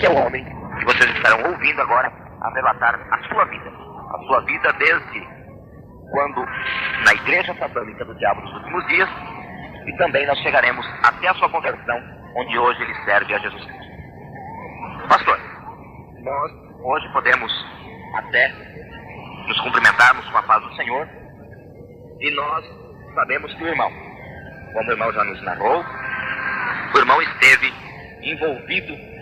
Esse é o homem que vocês estarão ouvindo agora a relatar a sua vida. A sua vida desde quando na igreja satânica do diabo nos últimos dias, e também nós chegaremos até a sua conversão, onde hoje ele serve a Jesus Cristo. Pastor, nós hoje podemos até nos cumprimentarmos com a paz do Senhor, e nós sabemos que o irmão, como o irmão já nos narrou, o irmão esteve envolvido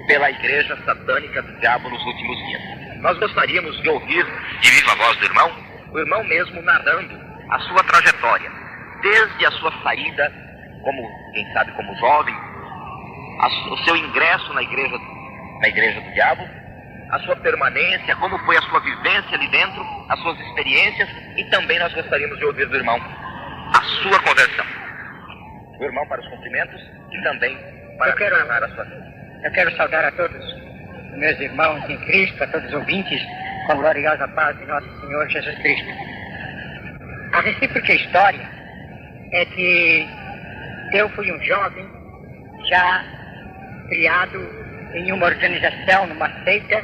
pela igreja satânica do diabo nos últimos dias. Nós gostaríamos de ouvir de viva voz do irmão, o irmão mesmo narrando a sua trajetória, desde a sua saída, como, quem sabe, como jovem, o seu ingresso na igreja do diabo, a sua permanência, como foi a sua vivência ali dentro, as suas experiências, e também nós gostaríamos de ouvir do irmão a sua conversão. O irmão para os cumprimentos e também para narrar a sua vida. Eu quero saudar a todos os meus irmãos em Cristo, a todos os ouvintes, com a gloriosa paz de nosso Senhor Jesus Cristo. A recíproca história é que eu fui um jovem já criado em uma organização, numa seita,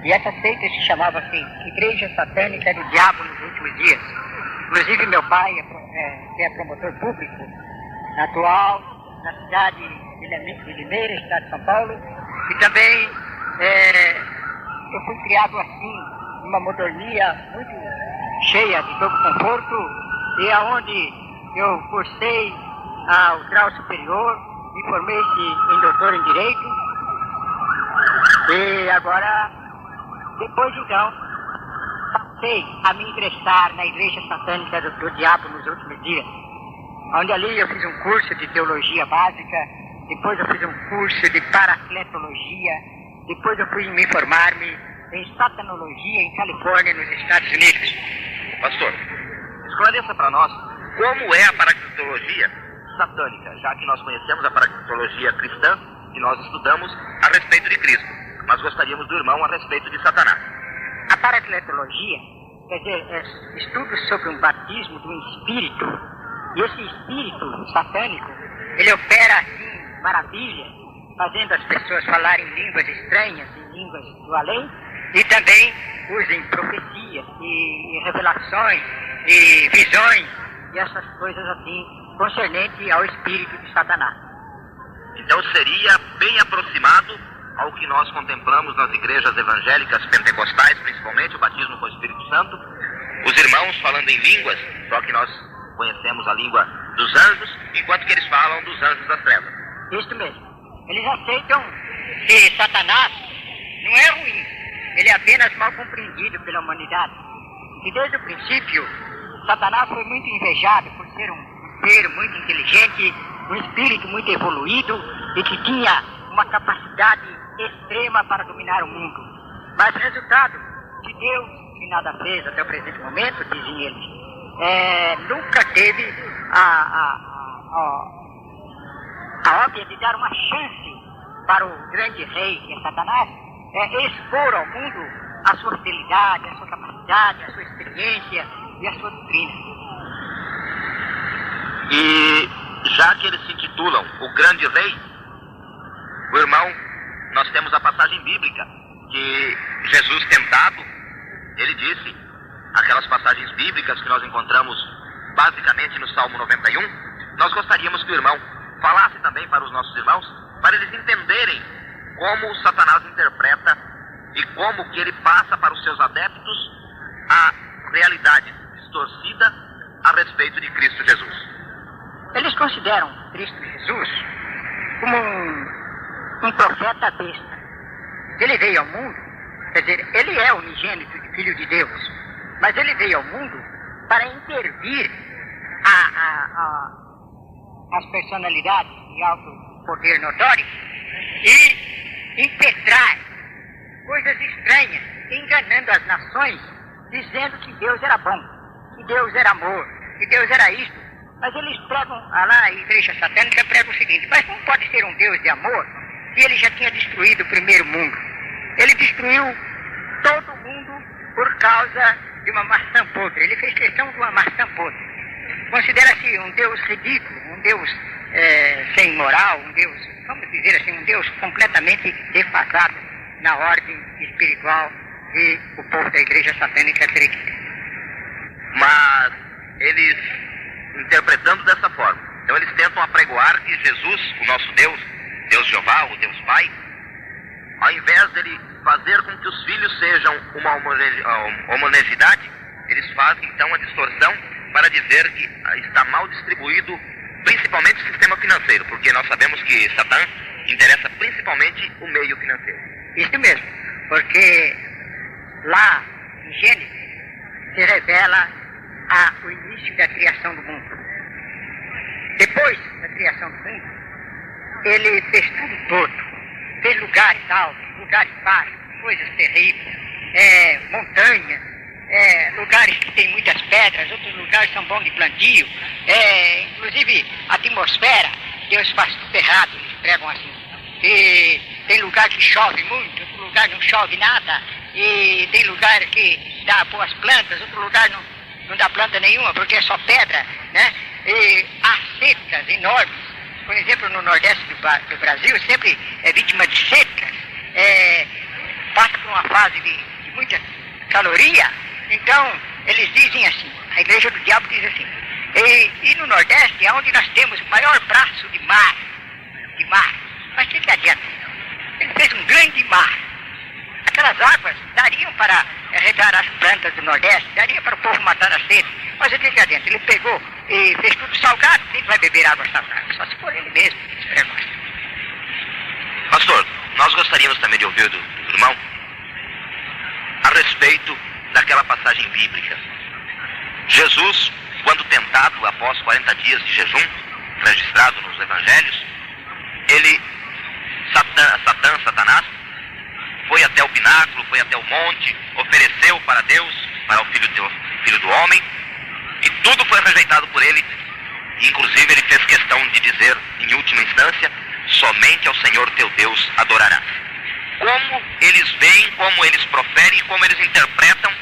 e essa seita se chamava assim, Igreja Satânica do Diabo nos Últimos Dias. Inclusive meu pai é promotor público atual na cidade de Limeira, estado de São Paulo, e também eu fui criado assim, numa mordomia muito cheia de todo conforto, e aonde eu cursei ao grau superior, me formei em doutor em Direito, e agora, depois então, passei a me ingressar na Igreja Satânica do Diabo nos últimos dias, onde ali eu fiz um curso de teologia básica, depois eu fiz um curso de paracletologia, depois eu fui me formar-me em satanologia em Califórnia, nos Estados Unidos. Pastor, esclareça para nós como é a paracletologia satânica, já que nós conhecemos a paracletologia cristã, que nós estudamos a respeito de Cristo, mas gostaríamos do irmão a respeito de Satanás. A paracletologia, quer dizer, é estudos sobre um batismo do espírito, e esse espírito satânico, ele opera assim, maravilha, fazendo as pessoas falarem línguas estranhas, em línguas do além, e também usem profecias e revelações e visões e essas coisas assim concernente ao espírito de Satanás. Então seria bem aproximado ao que nós contemplamos nas igrejas evangélicas pentecostais, principalmente o batismo com o Espírito Santo, os irmãos falando em línguas, só que nós conhecemos a língua dos anjos, enquanto que eles falam dos anjos das trevas. Isso mesmo. Eles aceitam que Satanás não é ruim, ele é apenas mal compreendido pela humanidade. E desde o princípio, Satanás foi muito invejado por ser um ser muito inteligente, um espírito muito evoluído e que tinha uma capacidade extrema para dominar o mundo. Mas resultado de Deus, que nada fez até o presente momento, dizem eles, nunca teve a óbvia de dar uma chance para o grande rei, que é Satanás, expor ao mundo a sua fidelidade, a sua capacidade, a sua experiência e a sua doutrina. E já que eles se intitulam o grande rei, o irmão, nós temos a passagem bíblica que Jesus tentado, ele disse, aquelas passagens bíblicas que nós encontramos basicamente no Salmo 91, nós gostaríamos que o irmão falasse também para os nossos irmãos, para eles entenderem como Satanás interpreta e como que ele passa para os seus adeptos a realidade distorcida a respeito de Cristo Jesus. Eles consideram Cristo Jesus como um profeta besta. Ele veio ao mundo, quer dizer, ele é unigênito de Filho de Deus, mas ele veio ao mundo para intervir as personalidades de alto poder notório e impetrar coisas estranhas, enganando as nações, dizendo que Deus era bom, que Deus era amor, que Deus era isto. Mas eles pregam, lá a Igreja Satânica prega o seguinte: mas não pode ser um Deus de amor se ele já tinha destruído o primeiro mundo. Ele destruiu todo mundo por causa de uma maçã podre. Ele fez questão de uma maçã podre. Considera-se um Deus ridículo, um Deus sem moral, um Deus vamos dizer assim, um Deus completamente defasado na ordem espiritual que o povo da igreja satânica acredita. Mas eles, interpretando dessa forma, então eles tentam apregoar que Jesus, o nosso Deus, Deus Jeová, o Deus Pai, ao invés dele fazer com que os filhos sejam uma homogeneidade, eles fazem então a distorção para dizer que está mal distribuído, principalmente o sistema financeiro, porque nós sabemos que Satã interessa principalmente o meio financeiro. Isso mesmo, porque lá em Gênesis se revela o início da criação do mundo. Depois da criação do mundo, ele fez tudo todo. Fez lugares altos, lugares baixos, coisas terríveis, montanhas, lugares que tem muitas pedras, outros lugares são bons de plantio, inclusive a atmosfera, Deus faz tudo errado, eles pregam assim. E tem lugar que chove muito, outro lugar não chove nada, e tem lugar que dá boas plantas, outro lugar não dá planta nenhuma, porque é só pedra, né? E há secas enormes. Por exemplo, no nordeste do Brasil, sempre é vítima de secas, passa por uma fase de muita caloria. Então, eles dizem assim, a igreja do diabo diz assim, e no nordeste é onde nós temos o maior braço de mar, mas que adianta? Ele fez um grande mar. Aquelas águas dariam para regar as plantas do nordeste, daria para o povo matar a sede, mas o que adianta? Ele pegou e fez tudo salgado, quem vai beber água salgada? Só se for ele mesmo, Pastor, nós gostaríamos também de ouvir do irmão a respeito daquela passagem bíblica. Jesus, quando tentado após 40 dias de jejum, registrado nos evangelhos, Satanás, foi até o pináculo, foi até o monte, ofereceu para Deus, para o filho do homem, e tudo foi rejeitado por ele. Inclusive ele fez questão de dizer, em última instância, somente ao Senhor teu Deus adorarás. Como eles veem, como eles proferem, como eles interpretam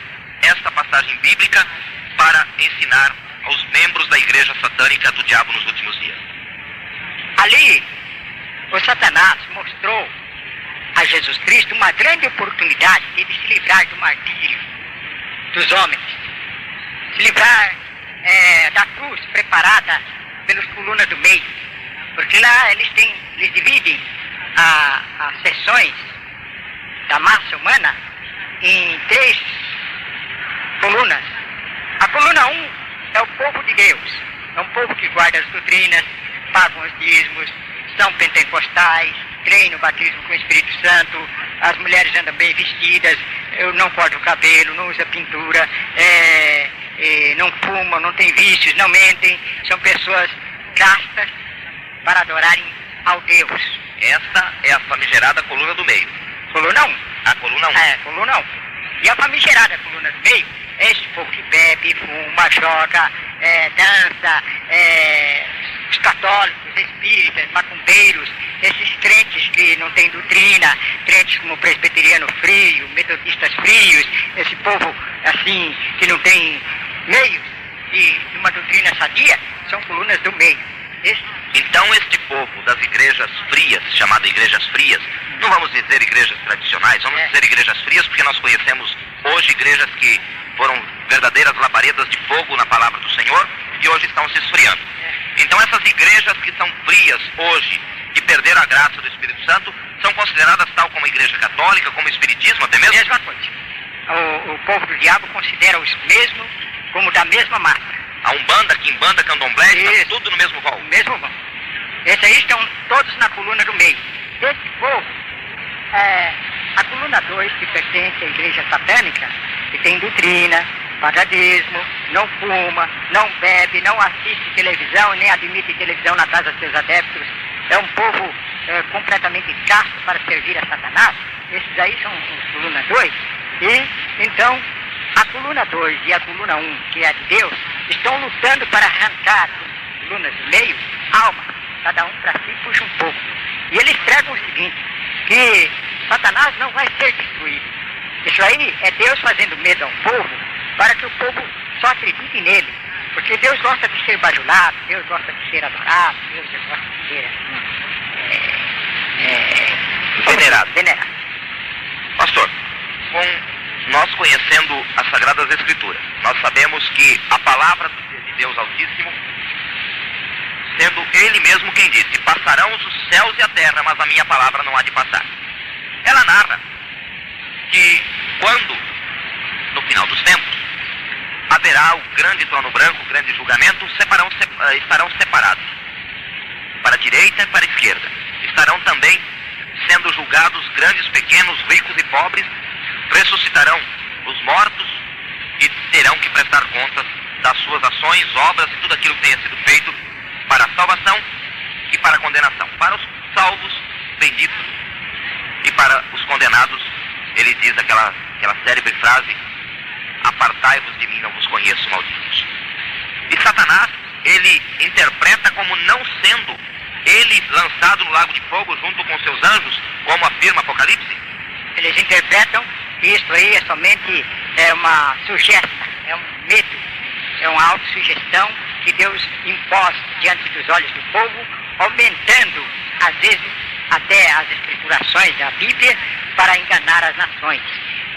esta passagem bíblica para ensinar aos membros da igreja satânica do diabo nos últimos dias? Ali, o Satanás mostrou a Jesus Cristo uma grande oportunidade de se livrar do martírio dos homens, se livrar da cruz preparada pelos colunas do meio, porque lá eles dividem as seções da massa humana em 3 colunas. A coluna 1 é o povo de Deus, é um povo que guarda as doutrinas, pagam os dízimos, são pentecostais, creem no batismo com o Espírito Santo, as mulheres andam bem vestidas, não cortam o cabelo, não usam pintura, não fumam, não têm vícios, não mentem, são pessoas castas para adorarem ao Deus. Esta é a famigerada coluna do meio. Coluna 1. A coluna 1. Coluna 1. E a famigerada coluna do meio é esse povo que bebe, fuma, joga, dança, os católicos, espíritas, macumbeiros, esses crentes que não têm doutrina, crentes como presbiteriano frio, metodistas frios, esse povo assim que não tem meios de uma doutrina sadia, são colunas do meio. Então este povo das igrejas frias, chamadas igrejas frias, não vamos dizer igrejas tradicionais, vamos dizer igrejas frias, porque nós conhecemos hoje igrejas que foram verdadeiras labaredas de fogo na palavra do Senhor e hoje estão se esfriando. Então essas igrejas que são frias hoje, que perderam a graça do Espírito Santo, são consideradas tal como a igreja católica, como o espiritismo até mesmo? Mesma coisa. O povo do diabo considera-os mesmo como da mesma massa. A Umbanda, Quimbanda, Candomblé, está tudo no mesmo rol. Mesmo rol. Esses aí estão todos na coluna do meio. Esse povo, a coluna 2, que pertence à igreja satânica, que tem doutrina, paga dízimo, não fuma, não bebe, não assiste televisão, nem admite televisão na casa dos seus adeptos. É um povo completamente casto para servir a Satanás. Esses aí são os coluna 2. E, então, a coluna 2 e a coluna 1, que é a de Deus, estão lutando para arrancar as colunas do meio, alma, cada um para si puxa um pouco. E eles pregam o seguinte, que Satanás não vai ser destruído. Isso aí é Deus fazendo medo ao povo, para que o povo só acredite nele. Porque Deus gosta de ser bajulado, Deus gosta de ser adorado, Deus gosta de ser venerado. Pastor, nós conhecendo as Sagradas Escrituras, nós sabemos que a palavra de Deus Altíssimo, sendo Ele mesmo quem disse, passarão os céus e a terra, mas a minha palavra não há de passar. Ela narra que quando, no final dos tempos, haverá o grande trono branco, o grande julgamento, estarão separados, para a direita e para a esquerda. Estarão também sendo julgados grandes, pequenos, ricos e pobres, ressuscitarão os mortos e terão que prestar contas das suas ações, obras e tudo aquilo que tenha sido feito para a salvação e para a condenação. Para os salvos, benditos, e para os condenados, ele diz aquela célebre frase: apartai-vos de mim, não vos conheço, malditos. E Satanás, ele interpreta como não sendo ele lançado no lago de fogo junto com seus anjos, como afirma Apocalipse. Eles interpretam que isso aí é somente uma sugestão, é um medo, é uma autossugestão que Deus impôs diante dos olhos do povo, aumentando, às vezes, até as escriturações da Bíblia para enganar as nações.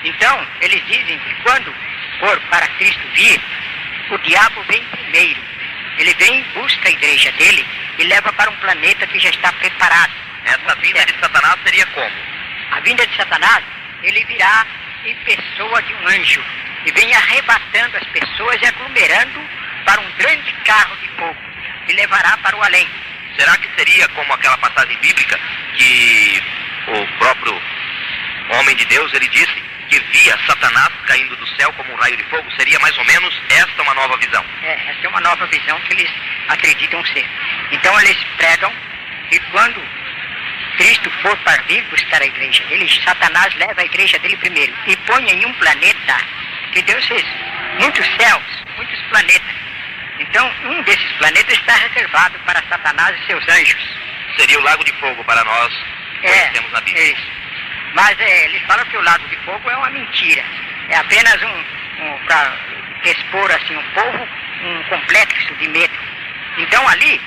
Então, eles dizem que quando for para Cristo vir, o diabo vem primeiro. Ele vem, busca a igreja dele e leva para um planeta que já está preparado. Essa vinda de Satanás seria como? A vinda de Satanás, ele virá em pessoa de um anjo e vem arrebatando as pessoas e aglomerando para um grande carro de fogo e levará para o além. Será que seria como aquela passagem bíblica que o próprio homem de Deus, ele disse que via Satanás caindo do céu como um raio de fogo? Seria mais ou menos esta uma nova visão? Essa é uma nova visão que eles acreditam ser. Então eles pregam que quando Cristo for para vir buscar a igreja dele, Satanás leva a igreja dele primeiro e põe em um planeta que Deus fez muitos céus, muitos planetas. Então um desses planetas está reservado para Satanás e seus anjos. Seria o lago de fogo para nós, conhecemos na Bíblia. Mas eles falam que o lago de fogo é uma mentira. É apenas para expor assim um povo, um complexo de medo. Então ali,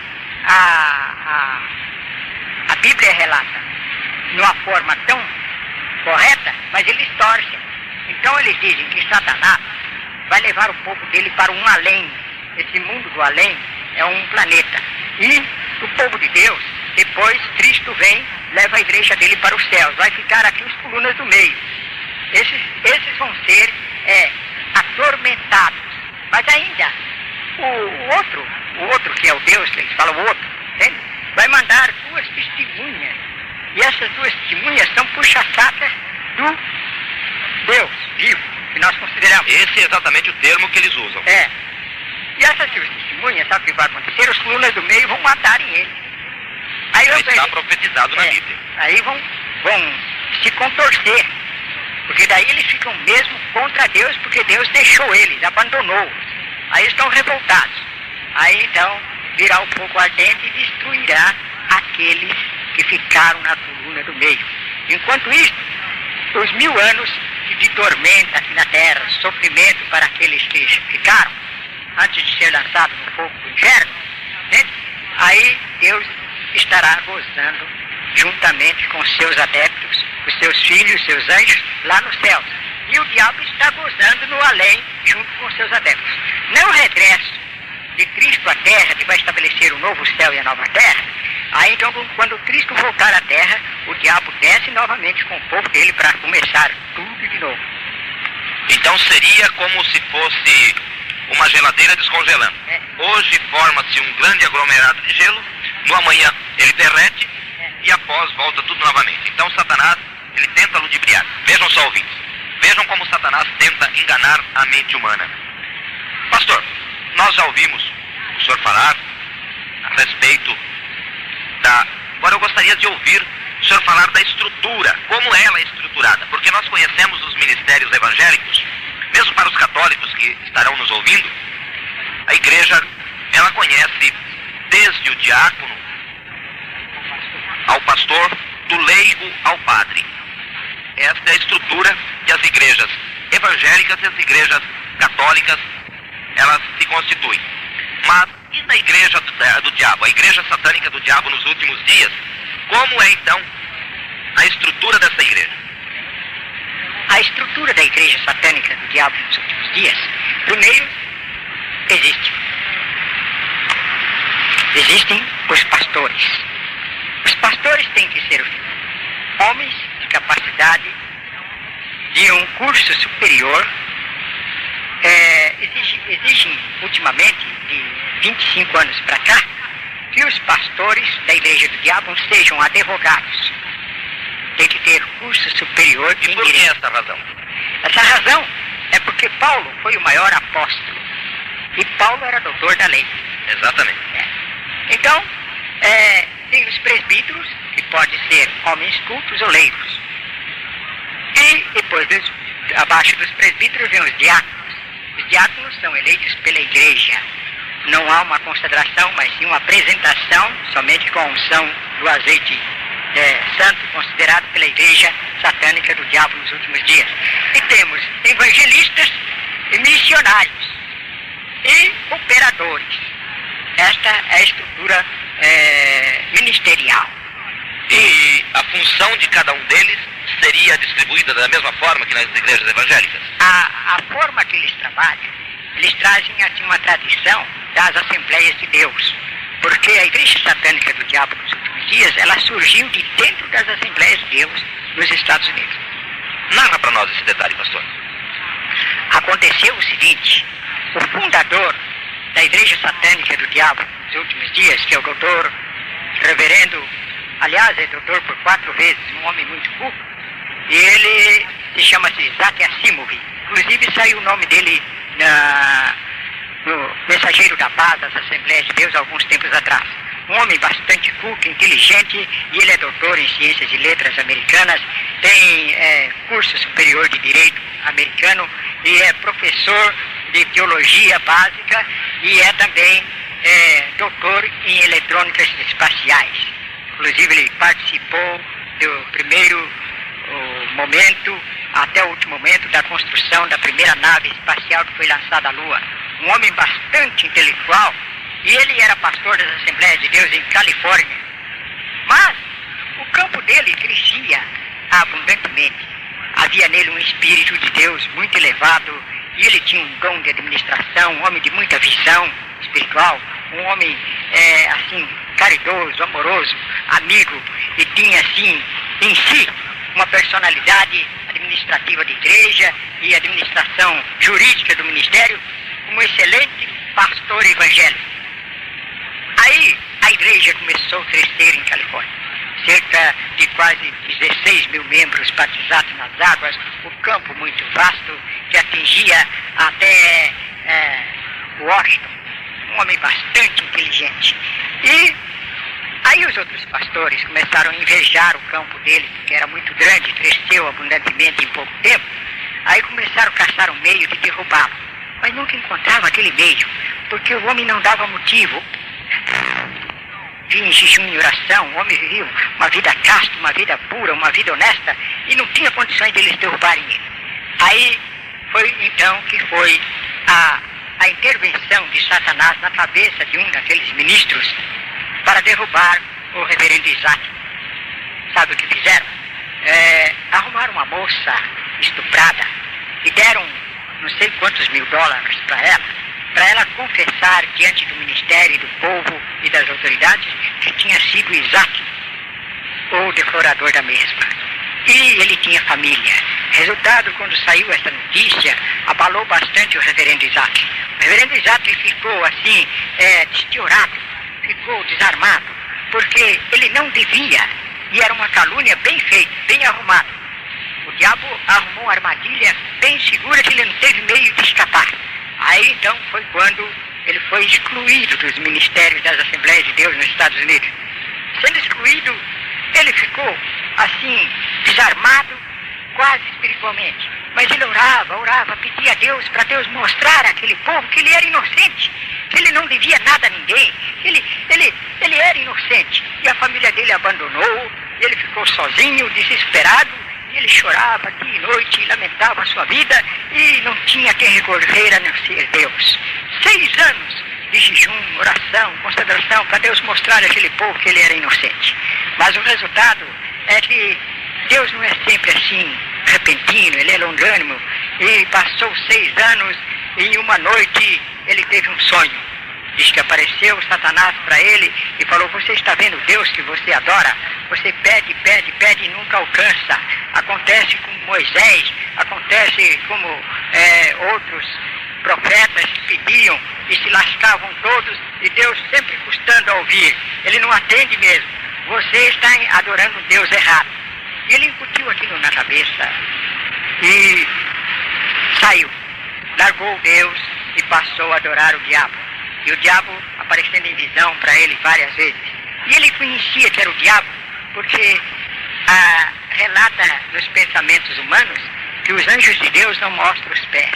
a Bíblia relata de uma forma tão correta, mas eles torcem. Então eles dizem que Satanás vai levar o povo dele para um além. Esse mundo do além é um planeta. E o povo de Deus, depois Cristo vem, leva a igreja dele para os céus. Vai ficar aqui os colunas do meio. Esses vão ser atormentados. Mas ainda, o outro que é o Deus, que eles falam o outro, entende? Vai mandar 2 testemunhas. E essas 2 testemunhas são puxa-sacas do Deus vivo, que nós consideramos. Esse é exatamente o termo que eles usam. E essas 2 testemunhas, sabe o que vai acontecer? Os colunas do meio vão matarem ele. Aí já está profetizado na Bíblia. Aí vão se contorcer. Porque daí eles ficam mesmo contra Deus, porque Deus deixou eles, abandonou. Aí estão revoltados. Aí então virá o fogo ardente e destruirá aqueles que ficaram na coluna do meio. Enquanto isso, os 1000 anos de tormenta aqui na terra, sofrimento para aqueles que ficaram, antes de ser lançados no fogo do inferno, né? Aí Deus estará gozando juntamente com seus adeptos, os seus filhos, seus anjos, lá nos céus. E o diabo está gozando no além, junto com seus adeptos. Não regresso de Cristo à terra, que vai estabelecer o novo céu e a nova terra. Aí então, quando Cristo voltar à terra, o diabo desce novamente com o povo dele para começar tudo de novo. Então seria como se fosse uma geladeira descongelando. Hoje forma-se um grande aglomerado de gelo, no amanhã ele derrete e após volta tudo novamente. Então Satanás, ele tenta ludibriar. Vejam só, ouvintes. Vejam como Satanás tenta enganar a mente humana. Pastor, nós já ouvimos o senhor falar a respeito da... Agora eu gostaria de ouvir o senhor falar da estrutura, como ela é estruturada, porque nós conhecemos os ministérios evangélicos, mesmo para os católicos que estarão nos ouvindo, a igreja, ela conhece desde o diácono ao pastor, do leigo ao padre. Esta é a estrutura que as igrejas evangélicas e as igrejas católicas, elas se constituem. Mas e na igreja do diabo, a igreja satânica do diabo nos últimos dias? Como é então a estrutura dessa igreja? A estrutura da igreja satânica do diabo nos últimos dias, primeiro, existem os pastores. Os pastores têm que ser homens de capacidade de um curso superior. Exigem ultimamente, de 25 anos para cá, que os pastores da igreja do diabo sejam advogados. Tem que ter curso superior de direito. Por que essa razão? Essa razão é porque Paulo foi o maior apóstolo. E Paulo era doutor da lei. Exatamente. Então, tem os presbíteros, que podem ser homens cultos ou leigos. E depois, abaixo dos presbíteros, vem os diáconos. Os diáconos são eleitos pela igreja. Não há uma consagração, mas sim uma apresentação, somente com a unção do azeite santo, considerado pela igreja satânica do diabo nos últimos dias. E temos evangelistas e missionários e operadores. Esta é a estrutura ministerial. E a função de cada um deles seria distribuída da mesma forma que nas igrejas evangélicas? A forma que eles trabalham, eles trazem assim uma tradição das Assembleias de Deus. Porque a igreja satânica do diabo nos últimos dias, ela surgiu de dentro das Assembleias de Deus nos Estados Unidos. Narra para nós esse detalhe, pastor. Aconteceu o seguinte: o fundador da igreja satânica do diabo nos últimos dias, que é o doutor reverendo, aliás, é doutor por 4 vezes, um homem muito culto, e ele se chama-se Isaac Asimov. Inclusive saiu o nome dele no Mensageiro da Paz das Assembleias de Deus alguns tempos atrás. Um homem bastante culto, inteligente, e ele é doutor em Ciências e Letras americanas, tem curso superior de Direito americano e é professor de Teologia Básica e é também doutor em Eletrônicas Espaciais. Inclusive ele participou do primeiro momento até o último momento da construção da primeira nave espacial que foi lançada à Lua. Um homem bastante intelectual, e ele era pastor das Assembleias de Deus em Califórnia. Mas o campo dele crescia abundantemente. Havia nele um espírito de Deus muito elevado, e ele tinha um dom de administração, um homem de muita visão espiritual, um homem assim, caridoso, amoroso, amigo, e tinha assim em si uma personalidade administrativa de igreja e administração jurídica do ministério, um excelente pastor evangélico. Aí a igreja começou a crescer em Califórnia. Cerca de quase 16 mil membros batizados nas águas, o campo muito vasto que atingia até Washington, um homem bastante inteligente. E aí os outros pastores começaram a invejar o campo dele, que era muito grande, cresceu abundantemente em pouco tempo. Aí começaram a caçar um meio de derrubá-lo, mas nunca encontravam aquele meio, porque o homem não dava motivo. Vinha em jejum e oração, o homem vivia uma vida casta, uma vida pura, uma vida honesta, e não tinha condições de eles derrubarem ele. Aí foi então que foi a intervenção de Satanás na cabeça de um daqueles ministros para derrubar o reverendo Isaac. Sabe o que fizeram? Arrumaram uma moça estuprada e deram não sei quantos $1000 para ela confessar diante do ministério, do povo e das autoridades que tinha sido Isaac o deflorador da mesma. E ele tinha família. Resultado, quando saiu essa notícia, abalou bastante o reverendo Isaac. O reverendo Isaac ficou assim, destiorado, ficou desarmado, porque ele não devia, e era uma calúnia bem feita, bem arrumada. O diabo arrumou uma armadilha bem segura que ele não teve meio de escapar. Aí então foi quando ele foi excluído dos ministérios das Assembleias de Deus nos Estados Unidos. Sendo excluído, ele ficou assim, desarmado, quase espiritualmente. Mas ele orava, pedia a Deus para Deus mostrar àquele povo que ele era inocente, que ele não devia nada a ninguém, ele era inocente. E a família dele abandonou, ele ficou sozinho, desesperado, e ele chorava dia e noite, lamentava a sua vida, e não tinha quem recorrer a não ser Deus. 6 anos de jejum, oração, consagração, para Deus mostrar àquele povo que ele era inocente. Mas o resultado é que Deus não é sempre assim, repentino, ele é longânimo. E passou 6 anos e em uma noite ele teve um sonho. Diz que apareceu Satanás para ele e falou: você está vendo Deus que você adora? Você pede, pede, pede e nunca alcança. Acontece com Moisés, acontece como outros profetas pediam e se lascavam todos, e Deus sempre custando a ouvir. Ele não atende mesmo. Você está adorando um Deus errado. E ele incutiu aquilo na cabeça e saiu, largou Deus e passou a adorar o diabo. E o diabo aparecendo em visão para ele várias vezes. E ele conhecia que era o diabo porque relata nos pensamentos humanos que os anjos de Deus não mostram os pés.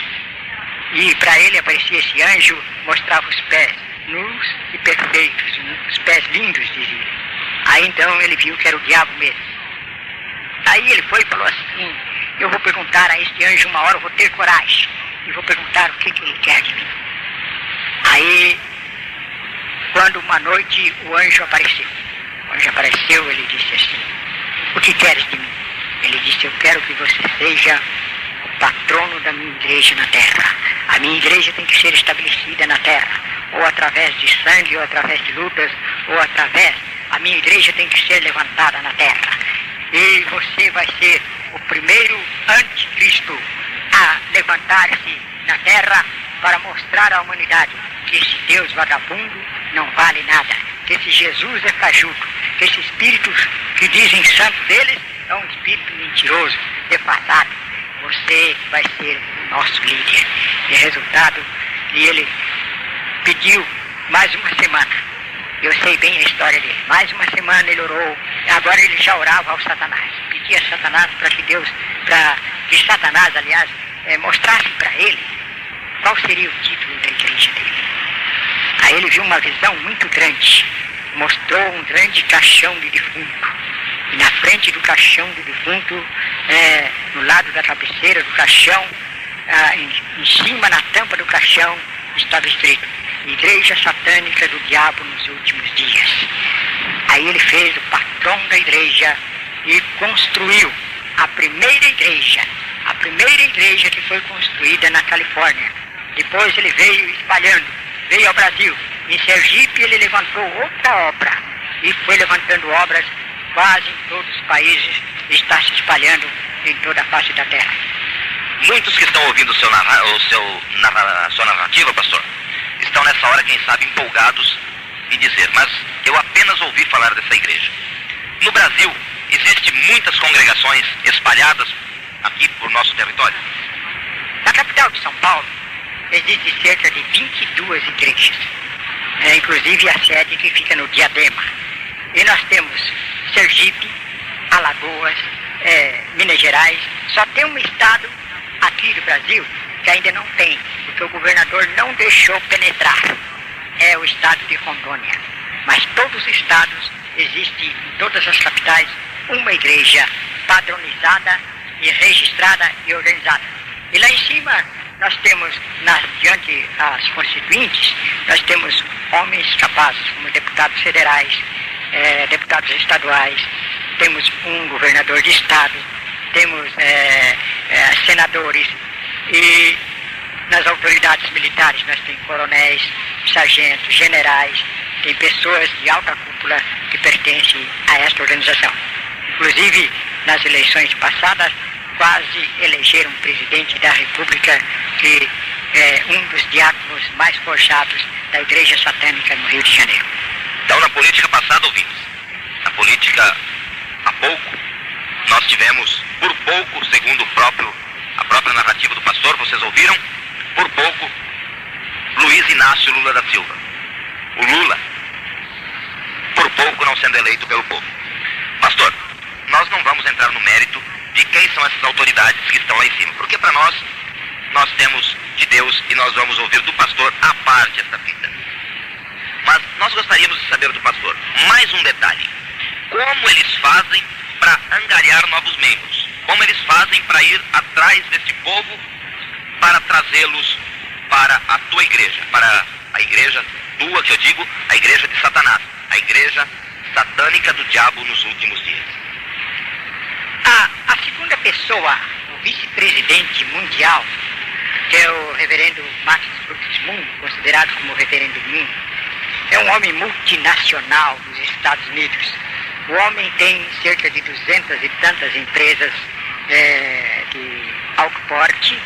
E para ele aparecia esse anjo, mostrava os pés nus e perfeitos, os pés lindos, dizia. Aí então ele viu que era o diabo mesmo. Aí ele foi e falou assim: eu vou perguntar a este anjo uma hora, eu vou ter coragem, e vou perguntar o que ele quer de mim. Aí, quando uma noite o anjo apareceu, ele disse assim: o que queres de mim? Ele disse: eu quero que você seja o patrono da minha igreja na terra. A minha igreja tem que ser estabelecida na terra, ou através de sangue, ou através de lutas, ou através... A minha igreja tem que ser levantada na terra. E você vai ser o primeiro anticristo a levantar-se na terra para mostrar à humanidade que esse Deus vagabundo não vale nada, que esse Jesus é fajuto, que esse espírito que dizem santo deles é um espírito mentiroso, defasado. Você vai ser o nosso líder. E resultado, e ele pediu mais uma semana. Eu sei bem a história dele. Mais uma semana ele orou. Agora ele já orava ao Satanás. Pedia a Satanás para que Satanás, aliás, mostrasse para ele qual seria o título da igreja dele. Aí ele viu uma visão muito grande. Mostrou um grande caixão de defunto. E na frente do caixão do defunto, no lado da cabeceira do caixão, em cima, na tampa do caixão, estava escrito: Igreja Satânica do Diabo nos Últimos Dias. Aí ele fez o patrão da igreja e construiu a primeira igreja que foi construída na Califórnia. Depois ele veio espalhando, veio ao Brasil. Em Sergipe ele levantou outra obra e foi levantando obras quase em todos os países, está se espalhando em toda a face da terra. Muitos que estão ouvindo a sua narrativa, pastor, estão nessa hora, quem sabe, empolgados em dizer: mas eu apenas ouvi falar dessa igreja. No Brasil, existem muitas congregações espalhadas aqui por nosso território. Na capital de São Paulo, existe cerca de 22 igrejas, inclusive a sede que fica no Diadema. E nós temos Sergipe, Alagoas, Minas Gerais. Só tem um estado aqui do Brasil que ainda não tem, porque o governador não deixou penetrar. É o estado de Rondônia. Mas todos os estados, existe em todas as capitais uma igreja padronizada e registrada e organizada. E lá em cima nós temos, diante as constituintes, nós temos homens capazes, como deputados federais, deputados estaduais, temos um governador de estado, temos senadores, e nas autoridades militares nós temos coronéis, sargentos, generais, tem pessoas de alta cúpula que pertencem a esta organização. Inclusive, nas eleições passadas, quase elegeram um presidente da República que é um dos diáconos mais forjados da Igreja Satânica no Rio de Janeiro. Então, na política passada, ouvintes, na política há pouco, nós tivemos, por pouco, segundo a própria narrativa do pastor, vocês ouviram, por pouco, Luiz Inácio Lula da Silva. O Lula, por pouco, não sendo eleito pelo povo. Pastor, nós não vamos entrar no mérito de quem são essas autoridades que estão lá em cima, porque para nós temos de Deus e nós vamos ouvir do pastor a parte essa fita. Mas nós gostaríamos de saber do pastor mais um detalhe: como eles fazem para angariar novos membros? Como eles fazem para ir atrás desse povo, para trazê-los para a tua igreja, para a igreja tua, que eu digo, a igreja de Satanás, a igreja satânica do diabo nos últimos dias? A segunda pessoa, o vice-presidente mundial, que é o reverendo Max Brooks Moon, considerado como o reverendo Moon, é um homem multinacional dos Estados Unidos. O homem tem cerca de 200 e tantas empresas de alto porte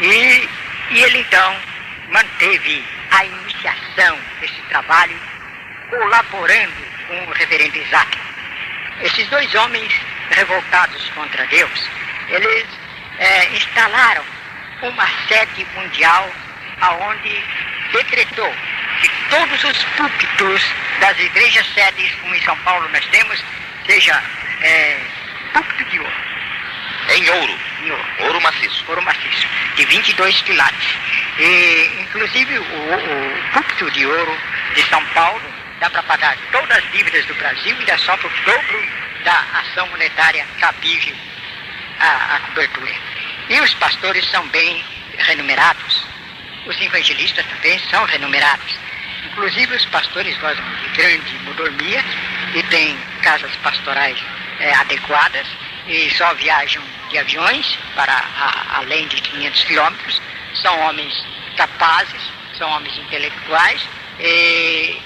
e ele então manteve a iniciação desse trabalho colaborando com o reverendo Isaac. Esses dois homens revoltados contra Deus, eles instalaram uma sede mundial aonde decretou que todos os púlpitos das igrejas sedes, como em São Paulo nós temos, seja púlpito de ouro. Em ouro? Em ouro. Ouro maciço. Ouro maciço, de 22 quilates. E, inclusive, o púlpito de ouro de São Paulo dá para pagar todas as dívidas do Brasil e dá só para o dobro da ação monetária cabível à cobertura. E os pastores são bem remunerados. Os evangelistas também são remunerados. Inclusive, os pastores gozam de grande mordomia e têm casas pastorais adequadas e só viajam de aviões para além de 500 quilômetros. São homens capazes, são homens intelectuais e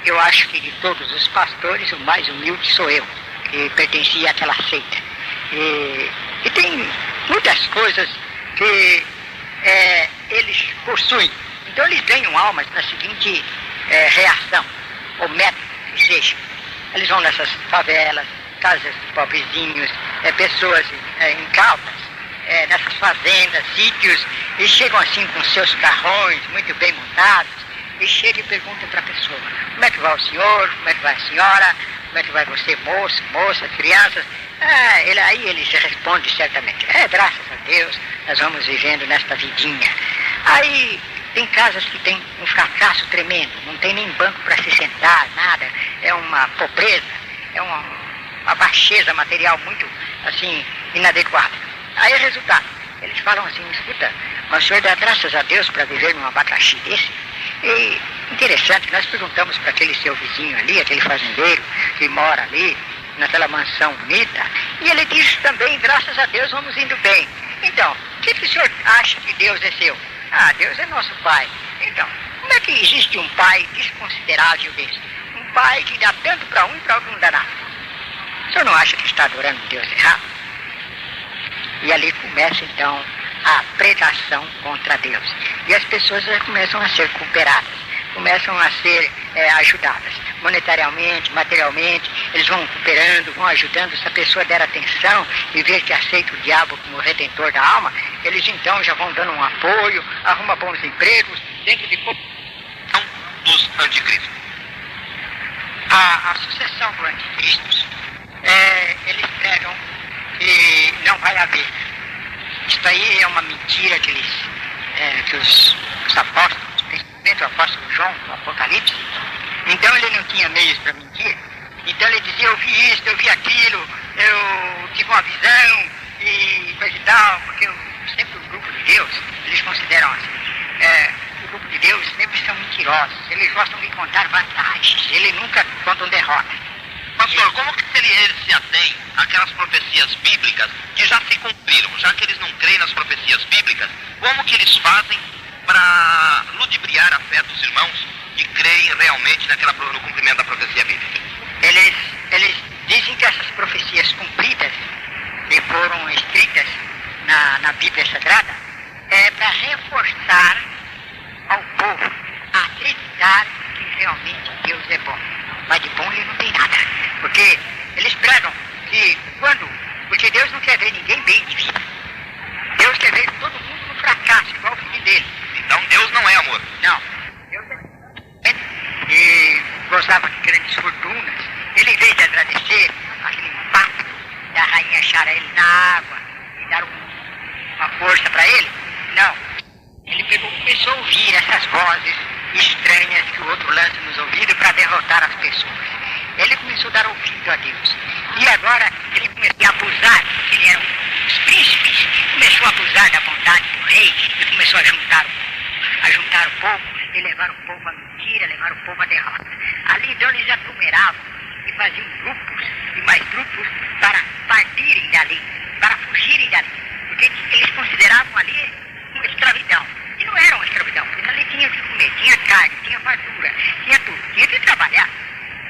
eu acho que de todos os pastores, o mais humilde sou eu, que pertencia àquela seita. E tem muitas coisas que eles possuem. Então eles ganham almas na seguinte reação, ou método que seja. Eles vão nessas favelas, casas de pobrezinhos, pessoas incautas, nessas fazendas, sítios, e chegam assim com seus carrões muito bem montados, e chegam e perguntam para a pessoa: como é que vai o senhor, como é que vai a senhora, como é que vai você, moço, moça, crianças? Aí ele se responde certamente: graças a Deus, nós vamos vivendo nesta vidinha. Aí tem casas que tem um fracasso tremendo, não tem nem banco para se sentar, nada, é uma pobreza, é uma baixeza material muito, assim, inadequada. Aí o resultado, eles falam assim: escuta, mas o senhor dá graças a Deus para viver num abacaxi desse? E interessante, nós perguntamos para aquele seu vizinho ali, aquele fazendeiro que mora ali, naquela mansão bonita, e ele diz também: graças a Deus vamos indo bem. Então, o que o senhor acha que Deus é seu? Deus é nosso pai. Então, como é que existe um pai desconsiderável desse? Um pai que dá tanto para um e para outro não dá nada. O senhor não acha que está adorando Deus errado? E ali começa então a pregação contra Deus. E as pessoas começam a ser cooperadas, começam a ser ajudadas monetariamente, materialmente. Eles vão cooperando, vão ajudando. Se a pessoa der atenção e ver que aceita o diabo como redentor da alma, eles então já vão dando um apoio, arrumam bons empregos, dentro de pouco dos anticristos. A sucessão do anticristo, eles pregam que não vai haver. Isso aí é uma mentira que os apóstolos, principalmente o apóstolo João, no Apocalipse, então ele não tinha meios para mentir. Então ele dizia: eu vi isso, eu vi aquilo, eu tive uma visão e coisa e tal, porque sempre o grupo de Deus, eles consideram assim, o grupo de Deus sempre são mentirosos, eles gostam de contar vantagens, eles nunca contam derrotas. Pastor, como que eles se atêm àquelas profecias bíblicas que já se cumpriram? Já que eles não creem nas profecias bíblicas, como que eles fazem para ludibriar a fé dos irmãos que creem realmente no cumprimento da profecia bíblica? Eles dizem que essas profecias cumpridas, que foram escritas na Bíblia Sagrada, é para reforçar ao povo a acreditar que realmente Deus é bom. Mas de bom ele não tem nada. Porque eles pregam que porque Deus não quer ver ninguém bem de vida. Deus quer ver todo mundo no fracasso, igual o filho dele. Então Deus não é amor. Não. Deus é... E gostava de grandes fortunas. Ele, em vez de agradecer aquele impacto da rainha achar ele na água e dar uma força para ele, não. Ele começou a ouvir essas vozes estranhas que o outro lança nos ouvidos para derrotar as pessoas. Ele começou a dar ouvido a Deus. E agora ele começou a abusar, ele era os príncipes, começou a abusar da vontade do rei e começou a juntar o povo e levar o povo à mentira, levar o povo à derrota. Ali então eles aglomeravam e faziam grupos e mais grupos para partirem dali, para fugirem dali, porque eles consideravam ali uma escravidão. E não era uma escravidão, porque ali tinha que comer, tinha carne, tinha fartura, tinha tudo, tinha que trabalhar.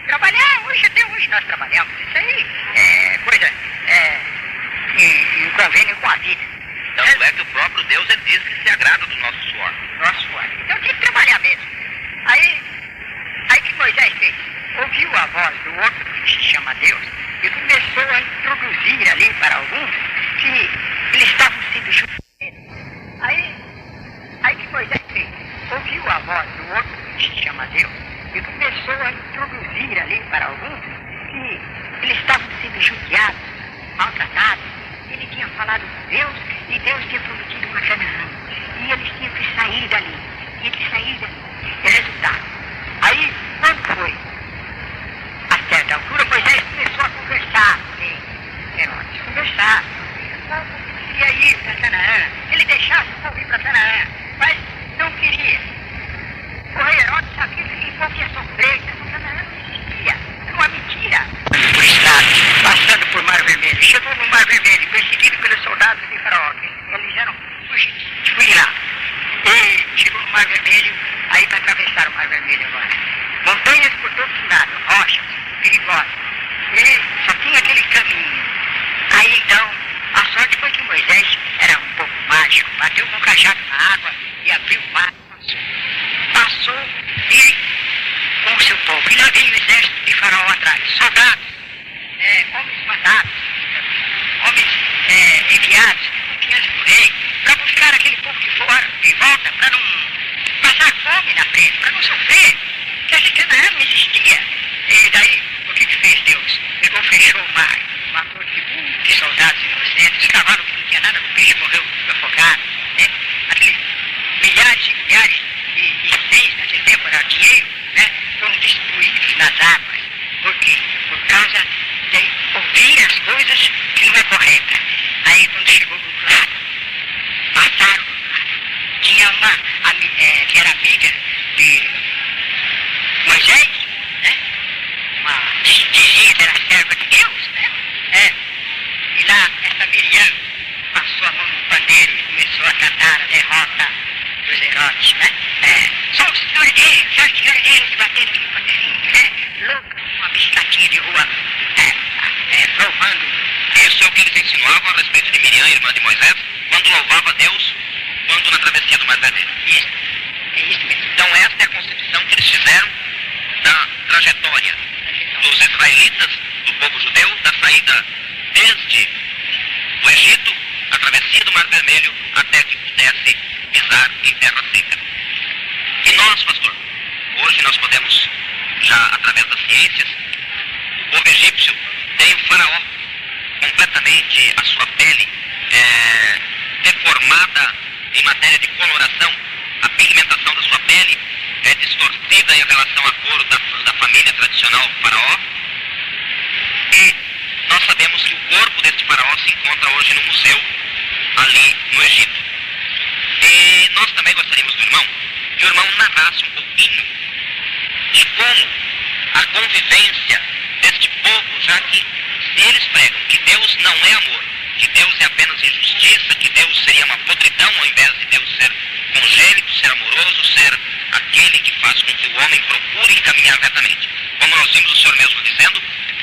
Trabalhar, até hoje nós trabalhamos, isso aí é coisa, em convênio com a vida. Tanto é que o próprio Deus ele diz que se agrada do nosso suor. Nosso suor. Então tinha que trabalhar mesmo. Aí que Moisés fez? Ouviu a voz do outro que se chama Deus e começou a introduzir ali para alguns que eles estavam sendo julgados. Aí que Moisés fez? Ouviu a voz do outro que se chama Deus e começou a introduzir ali para alguns que eles estavam sendo judiados, maltratados. Ele tinha falado com Deus e Deus tinha prometido uma Canaã. E eles tinham que sair dali. Tinham que sair dali. E resultado. Aí, quando foi a certa altura, Moisés começou a conversar com Herodes. Conversar. O povo queria ir para Canaã. Ele deixasse o povo ir para Canaã. Mas não queria. O rei Herodes sabia que o povo ia sofrer. Que Canaã não existia. Era uma mentira. Por estrada, passando por Mar Vermelho. Chegou no Mar Vermelho, perseguido pelos soldados de Faraó. Eles eram fugitivos lá. E chegou no Mar Vermelho, aí para atravessar o Mar Vermelho agora. Montanhas por todos os lados, rochas, perigosas. E só tinha aquele caminho. Aí então, a sorte foi que Moisés era um pouco mágico. Bateu com o cajado na água e abriu o mar. Passou e com o seu povo. E lá veio o exército de Faraó atrás. Soldados, homens mandados, homens enviados, confiantes do rei, para buscar aquele povo de volta, para não passar fome na frente, para não sofrer. Que essa Canaã não existia. E daí, o que fez Deus? Pegou, fechou o mar, matou de soldados inocentes, os cavalos que não tinha nada, o bicho morreu afogado, né? Aqueles milhares e milhares de cens, naquele tempo era dinheiro, né? Foram destruídos nas águas. Por quê? Por causa de ouvir as coisas que não é correta. Aí quando chegou do outro lado, mataram. Tinha uma que era amiga de Moisés, né? Dizia que era serva de Deus, né? E lá essa Miriam passou a mão no pandeiro e começou a cantar a derrota dos Herodes, né? Só o Senhor é Deus, só o Senhor é Deus, batendo aquele pandeirinho, né? Louca, uma bicicletinha de rua, louvando. Isso é o que eles insinuavam a respeito de Miriam, irmã de Moisés, quando louvava Deus, quando na travessia do Mar Vermelho. Isso, é isso mesmo. Então esta é a concepção que eles fizeram da trajetória dos israelitas, do povo judeu, da saída desde o Egito, a travessia do Mar Vermelho, até que pudesse pisar em terra seca. E nós, pastor, hoje nós podemos, já através das ciências, o povo egípcio tem o faraó completamente, a sua pele deformada em matéria de coloração, a pigmentação da sua pele é distorcida em relação à cor da família tradicional faraó. E nós sabemos que o corpo deste faraó se encontra hoje no museu, ali no Egito. E nós também gostaríamos do irmão, que o irmão narrasse um pouquinho de como a convivência deste povo, já que se eles pregam que Deus não é amor, que Deus é apenas injustiça, que Deus seria uma podridão ao invés de Deus ser congênito, ser amoroso, ser aquele que faz com que o homem procure encaminhar retamente. Como nós vimos o Senhor mesmo dizendo,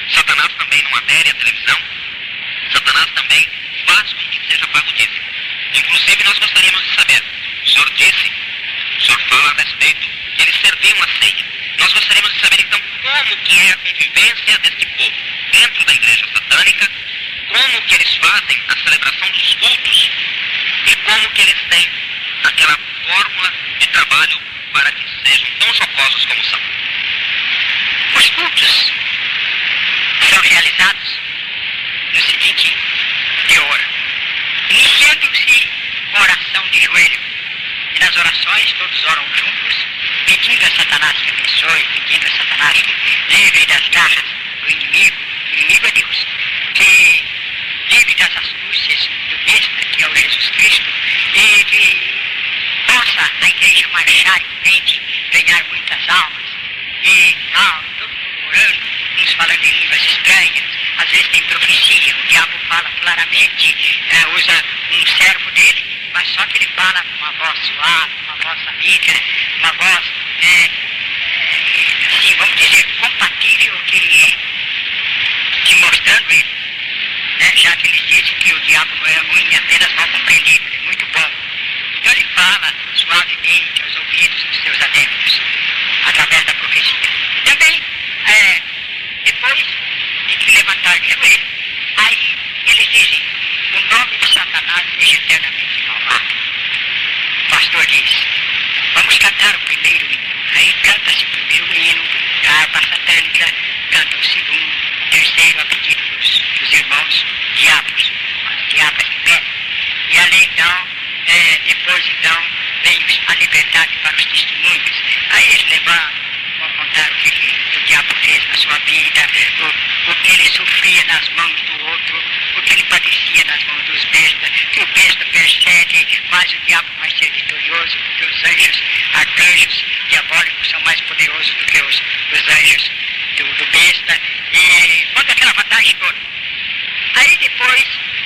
Satanás também não adere à televisão, Satanás também faz com que seja pago dízimo. Inclusive nós gostaríamos de saber, o Senhor disse, o Senhor fala a respeito que eles serviam a ceia. Nós gostaríamos de saber então como que é a convivência deste povo dentro da igreja satânica, como que eles fazem a celebração dos cultos e como que eles têm aquela fórmula de trabalho para que sejam tão jocosos como são. Os cultos são realizados no seguinte teor, iniciando-se com oração de joelho, e nas orações todos oram juntos, pedindo a Satanás que abençoe, pedindo a Satanás que livre das garras do inimigo. O inimigo é Deus, que livre das astúcias do besta, que é o Jesus Cristo, e que possa a igreja marchar em frente, ganhar muitas almas, e todo mundo orando, uns falando em línguas estranhas, às vezes tem profecia, um diabo fala claramente, usa um servo dele, mas só que ele fala com uma voz suave, uma voz amiga, uma voz, assim, vamos dizer, compatível que ele é, te mostrando ele, né? Já que eles dizem que o diabo não é ruim, apenas mal compreendido, é muito bom. Então ele fala suavemente aos ouvidos dos seus adeptos, através da profecia. Também, depois de que levantaram ele, aí eles dizem, o nome de Satanás seja eternamente malvado. O pastor diz, vamos cantar o primeiro hino. Aí canta-se o primeiro hino, a harpa satânica, canta o segundo, o terceiro a pedido dos irmãos diabos, as diabas de pé. E ali então, depois então, vem a liberdade para os testemunhos. Aí eles levantam, vão contar o que o diabo fez na sua vida, o que ele sofria nas mãos do outro, o que ele padecia nas mãos dos bestas, que o besta persegue, mas o diabo vai ser vitorioso, porque os anjos, arcanjos diabólicos são mais poderosos do que os anjos do besta, e conta aquela vantagem toda. Aí depois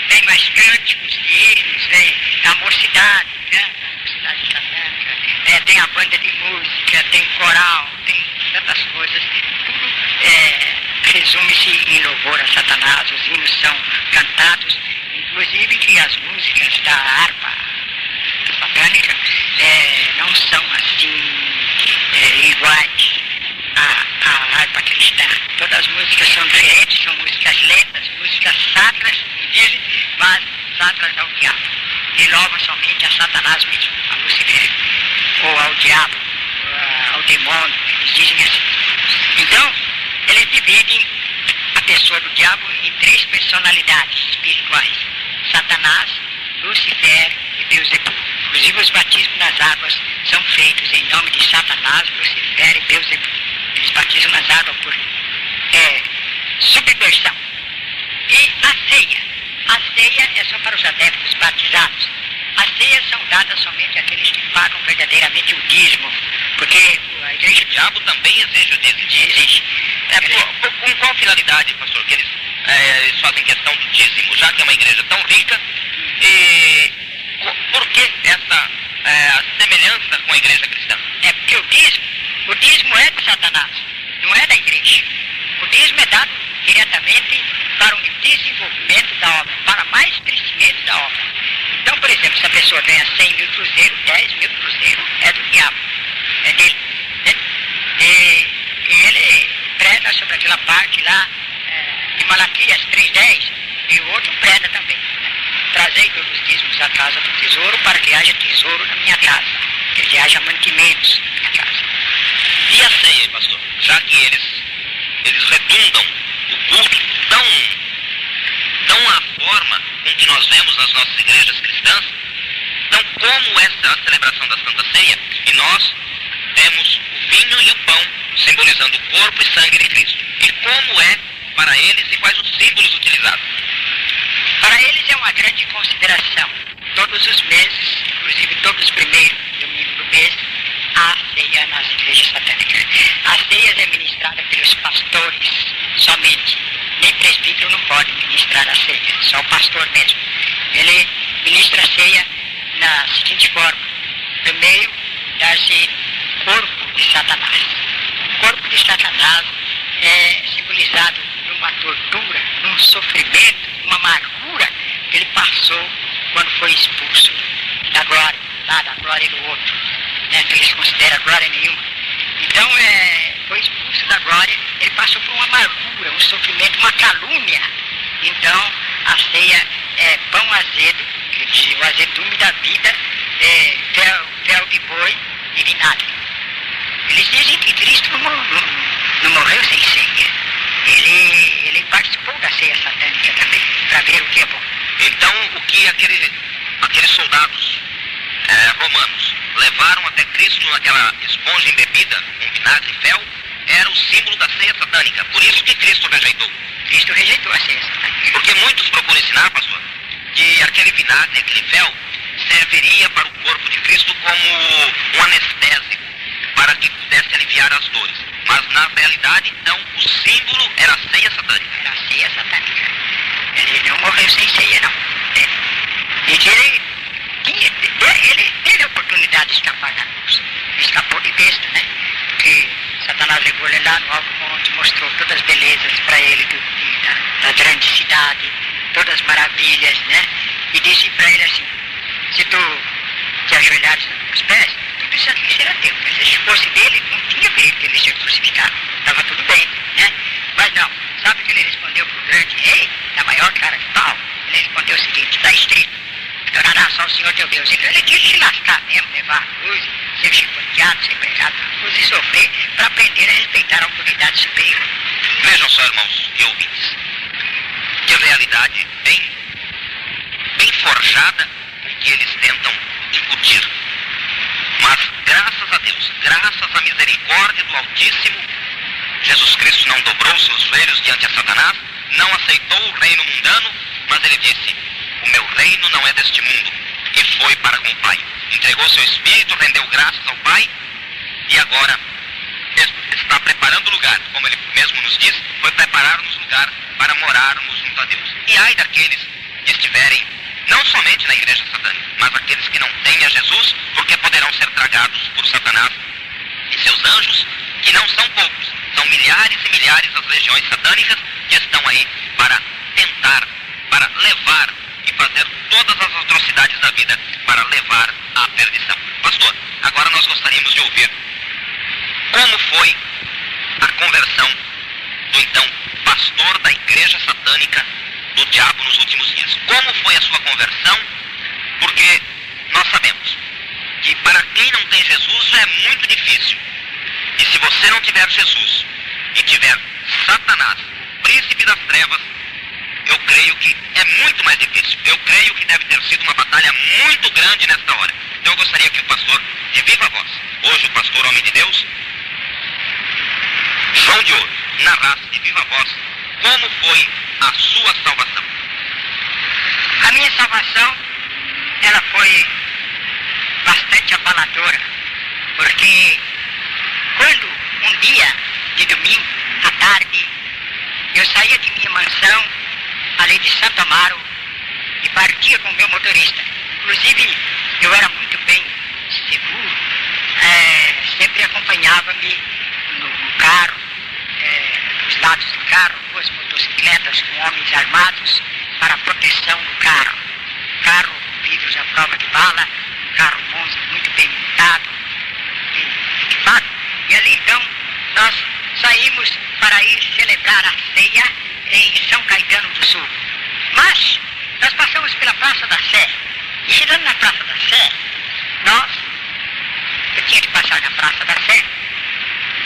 vem mais cânticos de hinos, vem a mocidade, canta a mocidade satânica, tem a banda de música, tem coral, tem tantas coisas, tudo resume-se em louvor a Satanás. Os hinos são cantados, inclusive que as músicas da harpa satânica não são assim iguais à harpa cristã. Todas as músicas são diferentes, são músicas lentas, músicas sacras, dizem, mas sacras ao diabo. E louva somente a Satanás mesmo, a Lucifer, ou ao diabo, ao demônio, eles dizem assim. Então, eles dividem a pessoa do diabo em 3 personalidades espirituais: Satanás, Lucifer e Beelzebub. Inclusive os batismos nas águas são feitos em nome de Satanás, Lucifer e Beelzebub. Eles batizam nas águas por subversão. E a ceia é só para os adeptos batizados. As ceias são dadas somente àqueles que pagam verdadeiramente o dízimo, porque a igreja... O diabo também exige o dízimo. Exige. Com qual finalidade, pastor, que eles fazem questão do dízimo, já que é uma igreja tão rica? E por que essa semelhança com a igreja cristã? É porque o dízimo é de Satanás, não é da igreja. O dízimo é dado diretamente para o desenvolvimento da obra, para mais crescimento da obra. Então, por exemplo, se a pessoa ganha 100 mil cruzeiros, 10 mil cruzeiros é do diabo, é dele. Né? E ele prega sobre aquela parte lá de Malaquias 3:10, e o outro prega também. Né? Trazei todos os dízimos à casa do tesouro, para que haja tesouro na minha casa, que haja mantimentos na minha casa. E a ceia, pastor? Já que eles redundam o culto tão à forma com que nós vemos nas nossas igrejas cristãs, então como essa a celebração da Santa Ceia, e nós temos o vinho e o pão simbolizando o corpo e sangue de Cristo. E como é para eles e quais os símbolos utilizados? Para eles é uma grande consideração. Todos os meses, inclusive todos os primeiros domingos do mês, há ceia nas igrejas satânicas. A ceia é ministrada pelos pastores somente. Nem presbítero não pode ministrar a ceia, só o pastor mesmo. Ele ministra a ceia na seguinte forma: primeiro, dar-se corpo de Satanás. O corpo de Satanás é simbolizado numa tortura, num sofrimento, numa amargura que ele passou quando foi expulso da glória, lá da glória do outro, né, que eles consideram glória nenhuma. Então, foi expulso da glória, ele passou por uma amargura, um sofrimento, uma calúnia. Então, a ceia é pão azedo, que diz o azedume da vida, fel de boi e vinagre. Eles dizem que Cristo não morreu sem ceia. Ele participou da ceia satânica também, para ver o que é bom. Então, o que aqueles soldados romanos levaram até Cristo naquela esponja embebida com vinagre e fel, era o símbolo da ceia satânica. Por isso que Cristo rejeitou. Cristo rejeitou a ceia satânica. Porque muitos procuram ensinar, pastor, que aquele vinagre, aquele fel, serviria para o corpo de Cristo como um anestésico, para que pudesse aliviar as dores. Mas na realidade, então, o símbolo era a ceia satânica. Era a ceia satânica. Ele não oportunidade de escapar da cruz. Escapou de besta, né? Porque Satanás levou ele lá no alto monte, mostrou todas as belezas para ele da grande cidade, todas as maravilhas, né? E disse para ele assim: se tu te ajoelhares nos meus pés, tudo isso aqui será teu. Quer dizer, se fosse dele, não tinha perigo de ele ser crucificado. Estava tudo bem, né? Mas não. Sabe o que ele respondeu para o grande rei, da maior cara de pau? Ele respondeu o seguinte: está escrito, adorarás só o Senhor teu Deus. Então ele quis se lascar mesmo, levar a cruz, ser chicoteado, ser pregado na cruz e sofrer para aprender a respeitar a autoridade superior. Vejam só, irmãos e ouvintes, que realidade bem forjada que eles tentam incutir. Mas graças a Deus, graças à misericórdia do Altíssimo, Jesus Cristo não dobrou seus joelhos diante a Satanás, não aceitou o reino mundano, mas ele disse: o meu reino não é deste mundo, e foi para com o Pai. Entregou seu espírito, rendeu graças ao Pai, e agora está preparando lugar, como ele mesmo nos diz, foi preparar-nos lugar para morarmos junto a Deus. E ai daqueles que estiverem não somente na igreja satânica, mas aqueles que não têm a Jesus, porque poderão ser tragados por Satanás e seus anjos, que não são poucos, são milhares e milhares as legiões satânicas que estão aí para tentar, para levar e fazer todas as atrocidades da vida para levar à perdição. Pastor, agora nós gostaríamos de ouvir como foi a conversão do então pastor da igreja satânica do diabo nos últimos dias. Como foi a sua conversão? Porque nós sabemos que para quem não tem Jesus já é muito difícil. E se você não tiver Jesus e tiver Satanás, príncipe das trevas, eu creio que é muito mais difícil. Eu creio que deve ter sido uma batalha muito grande nesta hora. Então eu gostaria que o pastor, de viva voz, hoje o pastor homem de Deus, João de Ouro, narrasse de viva voz como foi a sua salvação. A minha salvação, ela foi bastante abaladora, porque quando um dia de domingo, à tarde, eu saía de minha mansão, ali de Santo Amaro, e partia com o meu motorista. Inclusive, eu era muito bem seguro, sempre acompanhava-me no carro, dos lados do carro, duas motocicletas com homens armados para a proteção do carro. Carro com vidros à prova de bala, carro muito bem montado e equipado. E ali então nós saímos para ir celebrar a ceia em São Caetano do Sul. Mas nós passamos pela Praça da Sé. E chegando na Praça da Sé, eu tinha que passar na Praça da Sé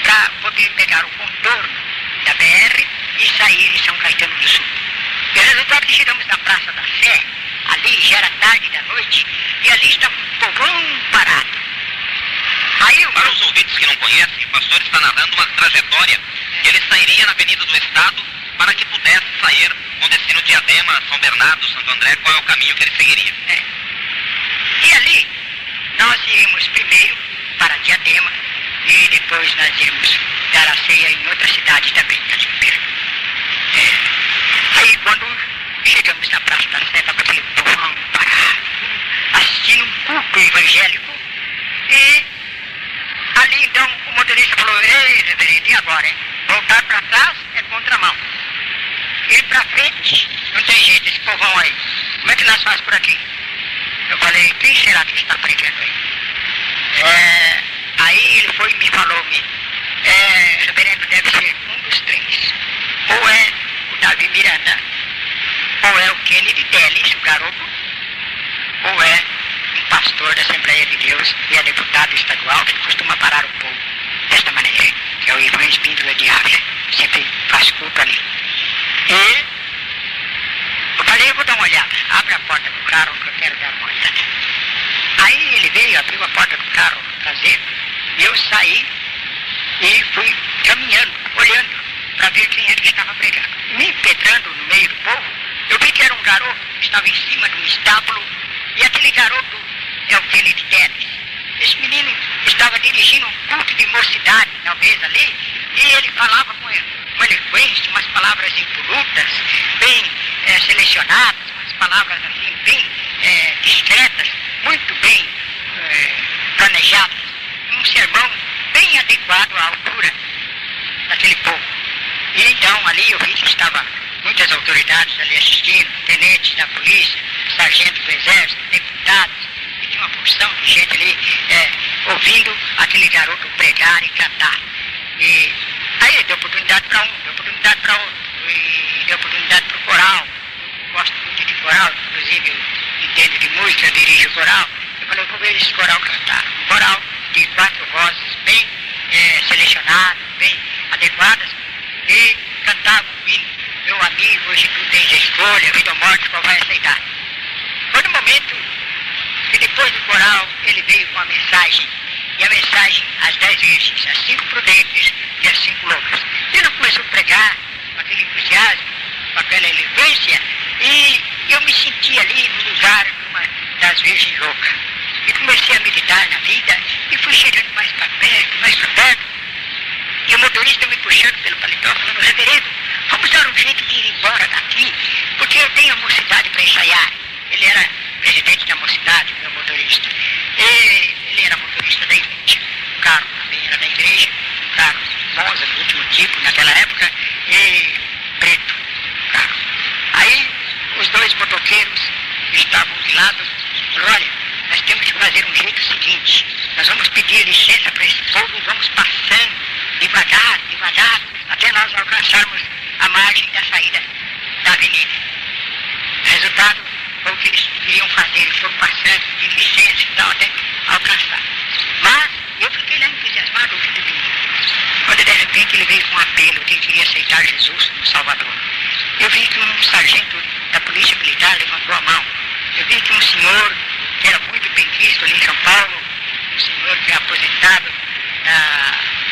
para poder pegar o contorno da BR e sair em São Caetano do Sul. E o resultado que chegamos na Praça da Sé, ali já era tarde da noite, e ali estava um povão parado. Aí para os ouvintes que não conhecem, o pastor está narrando uma trajetória que ele sairia na Avenida do Estado para que pudesse sair com destino Diadema, São Bernardo, Santo André, qual é o caminho que ele seguiria. E ali nós iríamos primeiro para Diadema e depois nós iríamos dar a ceia em outra cidade também, ali perto. Aí quando chegamos na Praça da Sé, estava aquele povão parado, assistindo um culto evangélico, e ali então o motorista falou: ei, reverendo, e agora, hein? Voltar para trás é contramão. Ir para frente, não tem jeito, esse povão aí. Como é que nós fazemos por aqui? Eu falei: quem será que está pregando aí? Aí ele foi e me falou: reverendo, deve ser um dos três. Ou é o Davi Miranda, ou é o Kennedy Teles, o garoto, ou é um pastor da Assembleia de Deus e é deputado estadual que costuma parar o povo desta maneira, que é o Ivan Espíndola de Ávila, sempre faz culto ali. E eu falei: eu vou dar uma olhada, abre a porta do carro que eu quero dar uma olhada. Aí ele veio, abriu a porta do carro traseiro, e eu saí e fui caminhando, olhando para ver quem era que estava pregando. Me empedrando no meio do povo, eu vi que era um garoto que estava em cima de um estábulo, e aquele garoto é o Kennedy Teles. Esse menino estava dirigindo um culto de mocidade, talvez ali, e ele falava com eloquência, umas palavras impolutas, bem selecionadas, umas palavras assim, bem discretas, muito bem planejadas, um sermão bem adequado à altura daquele povo. E então ali eu vi que estavam muitas autoridades ali assistindo, tenentes da polícia, sargentos do exército, deputados, e tinha uma porção de gente ali ouvindo aquele garoto pregar e cantar. E aí deu oportunidade para um, deu oportunidade para outro, e deu oportunidade para o coral. Eu gosto muito de coral, inclusive eu entendo de música, eu dirijo coral. Eu falei, eu vou ver esse coral cantar. Um coral de 4 vozes bem selecionadas, bem adequadas, e cantava o hino. Meu amigo, hoje tu tens escolha, vida ou morte, qual vai aceitar? Foi no momento que depois do coral ele veio com a mensagem, e a mensagem às 10 virgens, as 5 prudentes e as 5 loucas. Ele começou a pregar com aquele entusiasmo, com aquela elegância, e eu me senti ali no lugar de uma das virgens loucas. E comecei a meditar na vida, e fui chegando mais para perto, e o motorista me puxando pelo paletó, falando, reverendo, vamos dar um jeito de ir embora daqui, porque eu tenho a mocidade para ensaiar. Ele era presidente da mocidade, meu motorista. E ele era motorista da igreja. O carro também era da igreja, um carro Monza, do último tipo, naquela época, e preto, o carro. Aí, os 2 motoqueiros estavam de lado, falaram, olha, nós temos que fazer um jeito seguinte, nós vamos pedir licença para esse povo e vamos passando, devagar, até nós alcançarmos a margem da saída da avenida. O resultado foi o que eles queriam fazer, eles foram passando, pedindo licença e tal, até alcançar. Mas eu fiquei lá entusiasmado ouvindo o menino. Quando de repente ele veio com um apelo que ele queria aceitar Jesus como Salvador. Eu vi que um sargento da Polícia Militar levantou a mão. Eu vi que um senhor que era muito bem visto ali em São Paulo, um senhor que é aposentado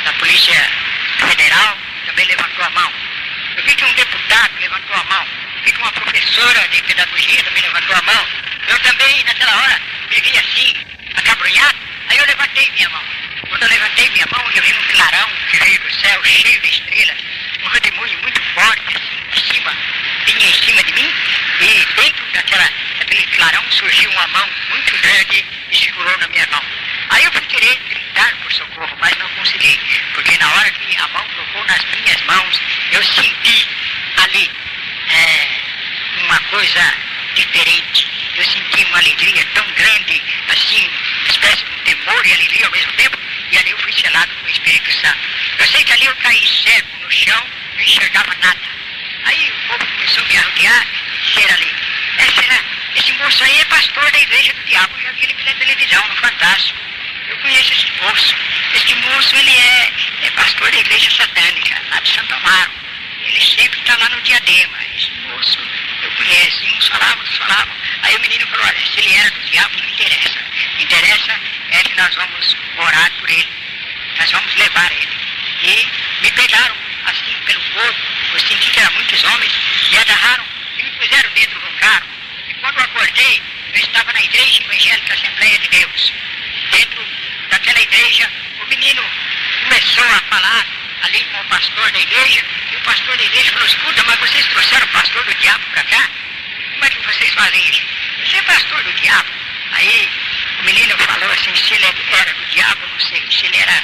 da Polícia Federal, também levantou a mão. Eu vi que um deputado levantou a mão. Eu vi que uma professora de pedagogia também levantou a mão. Eu também, naquela hora, me vi assim, acabrunhado. Aí eu levantei minha mão. Quando eu levantei minha mão, eu vi um clarão que veio do céu, cheio de estrelas. Um redemoinho muito forte, assim, vinha em cima de mim. E dentro daquele clarão surgiu uma mão muito grande e segurou na minha mão. Aí eu fui querer gritar por socorro, mas não consegui, porque na hora que a mão tocou nas minhas mãos, eu senti ali uma coisa diferente. Eu senti uma alegria tão grande, assim, uma espécie de temor e alegria ao mesmo tempo, e ali eu fui selado com o Espírito Santo. Eu sei que ali eu caí cego no chão, não enxergava nada. Aí o povo começou a me arrodear e dizer ali, esse moço aí é pastor da igreja do diabo, eu já vi ele pela televisão, no Fantástico. Eu conheço esse moço. Esse moço, ele é pastor da igreja satânica, lá de Santo Amaro. Ele sempre está lá no Diadema. Esse moço, eu conheço. E uns falavam. Aí o menino falou, olha, se ele era do diabo, não interessa. O que interessa é que nós vamos orar por ele. Nós vamos levar ele. E me pegaram, assim, pelo corpo. Eu senti que eram muitos homens. Me agarraram e me puseram dentro de um carro. E quando eu acordei, eu estava na Igreja Evangélica Assembleia de Deus. Dentro daquela igreja, o menino começou a falar ali com o pastor da igreja, e o pastor da igreja falou, escuta, mas vocês trouxeram o pastor do diabo para cá? Como é que vocês fazem isso? Você é pastor do diabo? Aí o menino falou assim, se ele era do diabo, não sei, se ele era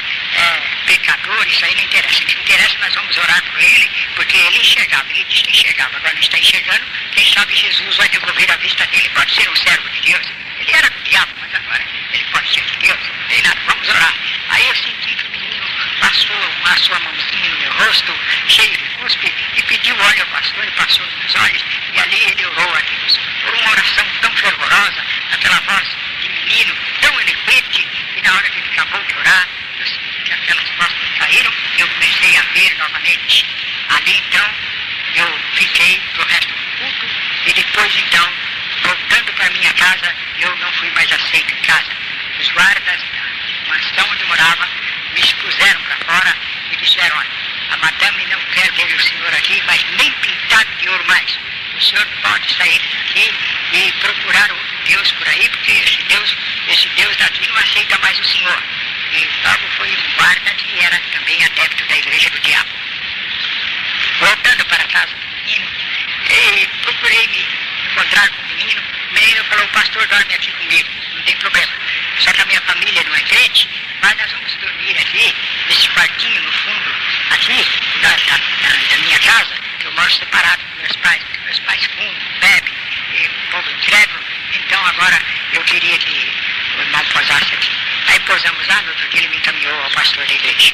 pecador, isso aí não interessa. O que interessa, nós vamos orar por ele, porque ele enxergava, ele disse que enxergava, agora não está enxergando, quem sabe Jesus vai devolver a vista dele, pode ser um servo de Deus. Ele era do diabo, mas agora ele pode ser de Deus, não tem nada, vamos orar. Aí eu senti que o menino passou a mãozinha no meu rosto, cheio de cuspe, e pediu óleo ao pastor, e passou nos meus olhos, e ali ele orou a Deus, por uma oração tão fervorosa, aquela voz de menino tão eloquente, e na hora que ele acabou de orar, eu senti que aquelas costas saíram, e eu comecei a ver novamente. Ali então, eu fiquei pro resto do culto, e depois então, voltando para minha casa, eu não fui mais aceito em casa. Os guardas da mansão onde eu morava me expuseram para fora e disseram, olha, a madame não quer ver o senhor aqui, mas nem pintado de ouro mais. O senhor pode sair daqui e procurar outro Deus por aí, porque esse Deus daqui não aceita mais o senhor. E logo foi um guarda que era também adepto da igreja do diabo. Voltando para a casa do menino, procurei me encontrar com o menino falou, o pastor dorme aqui comigo, não tem problema. só que a minha família não é crente, mas nós vamos dormir aqui, nesse quartinho no fundo, aqui, da minha casa, que eu moro separado dos meus pais, porque meus pais fumam, bebem, e o povo incrédulo, então agora eu queria que o irmão pousasse aqui. Aí pousamos lá, no outro dia ele me encaminhou ao pastor da igreja.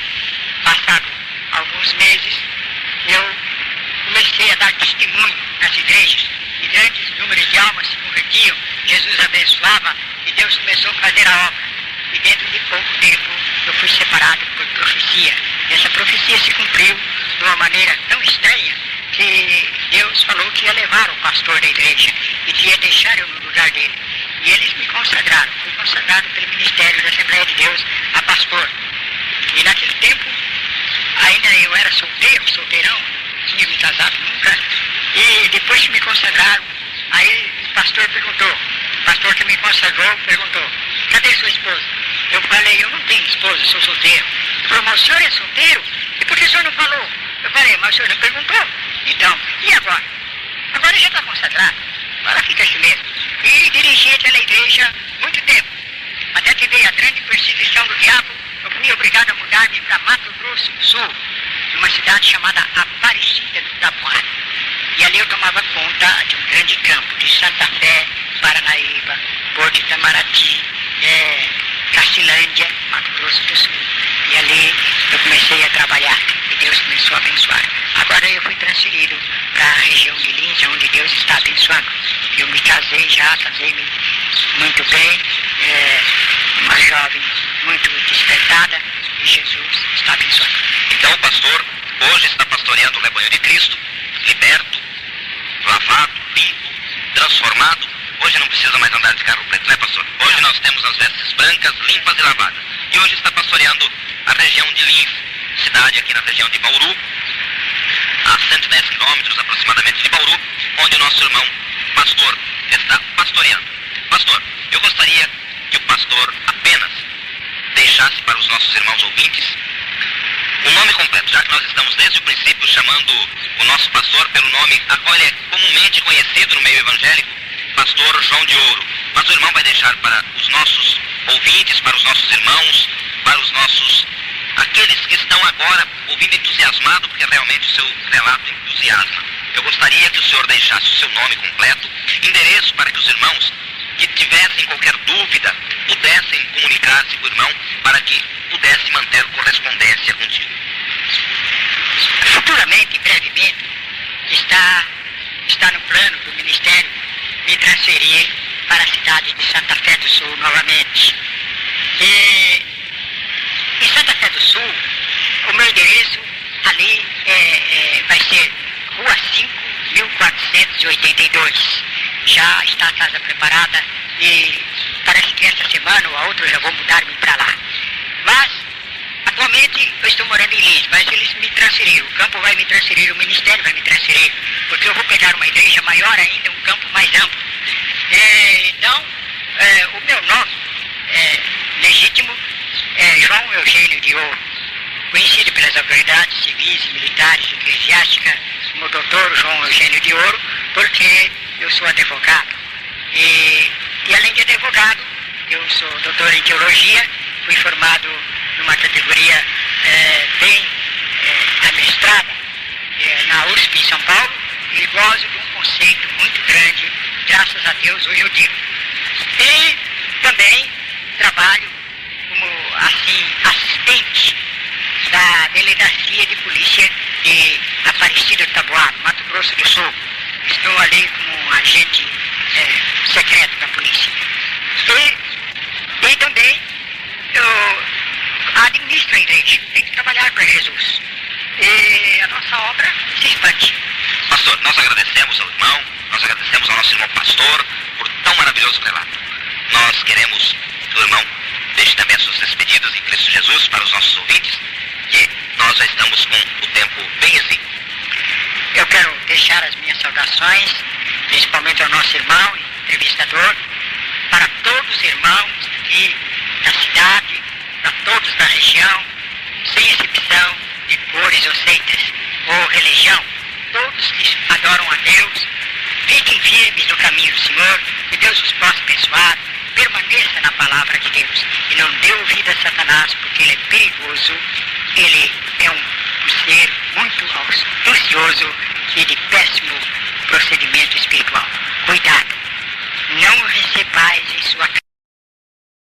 Passado alguns meses, eu comecei a dar testemunho nas igrejas, e grandes números de almas se convertiam, Jesus abençoava, e Deus começou a fazer a obra. E dentro de pouco tempo, eu fui separado por profecia. E essa profecia se cumpriu de uma maneira tão estranha, que Deus falou que ia levar o pastor da igreja, e que ia deixar eu no lugar dele. E eles me consagraram. Fui consagrado pelo Ministério da Assembleia de Deus a pastor. E naquele tempo, ainda eu era solteirão, não tinha me casado nunca. E depois que me consagraram, aí o pastor perguntou, o pastor que me consagrou perguntou, cadê sua esposa? Eu falei, eu não tenho esposa, sou solteiro. Ele falou, mas o senhor é solteiro? E por que o senhor não falou? Eu falei, mas o senhor não perguntou. Então, e agora? Agora já está consagrado. Agora fica assim mesmo. E dirigi aquela igreja muito tempo. Até que veio a grande perseguição do diabo, eu fui obrigado a mudar-me para Mato Grosso do Sul, numa cidade chamada Aparecida do Taboado. E ali eu tomava conta de um grande campo de Santa Fé, Paranaíba, Porto Itamaraty, Cacilândia, Mato Grosso do Sul. E ali eu comecei a trabalhar e Deus começou a abençoar. Agora eu fui transferido para a região de Lins, onde Deus está abençoando. Eu me casei já, casei-me muito bem, uma jovem muito despertada, e Jesus está abençoando. Então o pastor hoje está pastoreando o rebanho de Cristo, liberto, lavado, limpo, transformado. Hoje não precisa mais andar de carro preto, né, pastor? Hoje nós temos as vestes brancas, limpas e lavadas. E hoje está pastoreando a região de Lins, cidade aqui na região de Bauru, a 110 quilômetros aproximadamente de Bauru, onde o nosso irmão pastor está pastoreando. Pastor, eu gostaria que o pastor apenas deixasse para os nossos irmãos ouvintes o nome completo, já que nós estamos desde o princípio chamando o nosso pastor pelo nome a qual ele é comumente conhecido no meio evangélico, Pastor João de Ouro. Mas o irmão vai deixar para os nossos ouvintes, para os nossos irmãos, para os nossos, aqueles que estão agora ouvindo entusiasmado, porque realmente o seu relato entusiasma. Eu gostaria que o senhor deixasse o seu nome completo, endereço para que os irmãos que tivessem qualquer dúvida pudessem comunicar-se com o irmão para que pudesse manter correspondência contigo. Futuramente, brevemente, está no plano do Ministério me transferir para a cidade de Santa Fé do Sul novamente. E em Santa Fé do Sul, o meu endereço ali vai ser Rua 5, 1482. Já está a casa preparada e parece que esta semana ou a outra eu já vou mudar-me para lá. Mas, atualmente, eu estou morando em Lins, mas eles me transferiram. O campo vai me transferir, o Ministério vai me transferir, porque eu vou pegar uma igreja maior ainda, um campo mais amplo. Então, o meu nome legítimo é João Eugênio de Ouro, conhecido pelas autoridades civis, militares, eclesiásticas, como doutor João Eugênio de Ouro, porque eu sou advogado. E além de advogado, eu sou doutor em teologia, fui formado numa categoria bem amestrada na USP em São Paulo, e gozo de um conceito muito grande, graças a Deus, hoje eu digo. E também trabalho como, assim, assistente da Delegacia de Polícia de Aparecida do Taboado, Mato Grosso do Sul. Estou ali como um agente secreto da polícia. E também eu administro a igreja, tem que trabalhar para Jesus. E a nossa obra se expande. Pastor, nós agradecemos ao irmão, nós agradecemos ao nosso irmão pastor por tão maravilhoso relato. Nós queremos que o irmão deixe também as suas despedidas em Cristo Jesus para os nossos ouvintes, que nós já estamos com o tempo bem exíguo. Eu quero deixar as minhas saudações, principalmente ao nosso irmão, entrevistador, para todos os irmãos aqui da cidade, para todos da região, sem exceção de cores ou seitas ou religião, todos que adoram a Deus, fiquem firmes no caminho do Senhor, que Deus os possa abençoar, permaneça na palavra de Deus e não dê ouvido a Satanás, porque ele é perigoso, ele é um ser muito astucioso e de péssimo procedimento espiritual. Cuidado, não recebais em sua casa